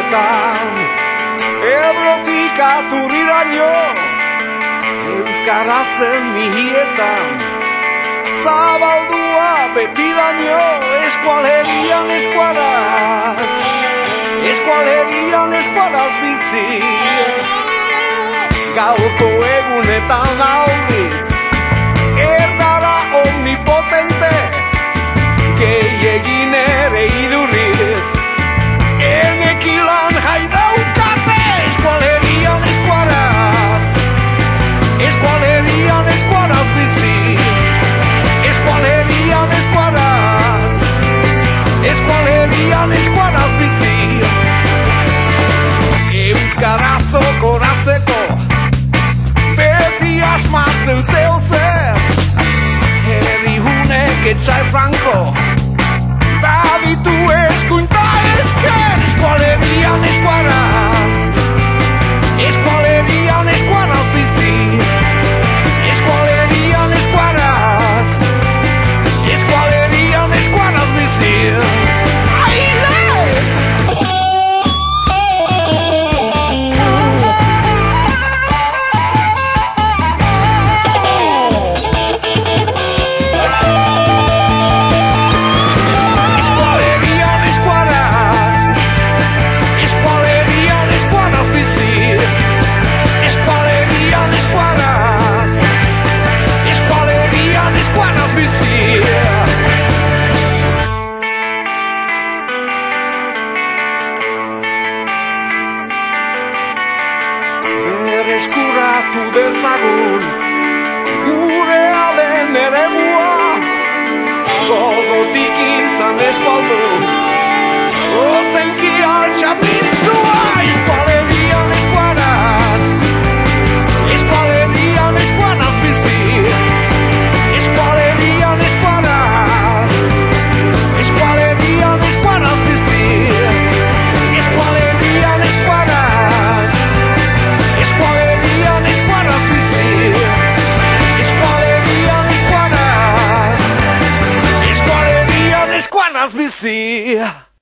honetan Ebrotik aturriraino Euskarazen mihietan Zabaldua betidaino Eskualerian eskuaraz Eskualerian eskuaraz bizi Gaurko egunetan aurriz Erdara omnipotente Gehiegin ere idurriz Enekilan jai daukate Eskualerian eskuaraz Eskualerian eskuaraz bizi Eskualerian eskuaraz Eskualerian eskuaraz bizi Euskaraz okoratzeko Beti asmatzen zeo zer Herri hunek etxai franko Baditu eskuinta esker Eskualerian eskuaraz Eskualerian eskuaraz bizi Eskualerian eskuaraz Eskualerian eskuaraz bizi Eskuratu dezagun Gure alen eremua Gogotik izan eskualdun Ozenki altxapintzua Eskualerian eskuaraz Eskualerian eskuaraz bizi Eskualerian eskuaraz Eskualerian eskuaraz bizi Eskualerian eskuaraz Eskualerian eskuaraz bizi Eskualerian eskuaraz Eskualerian eskuaraz bizi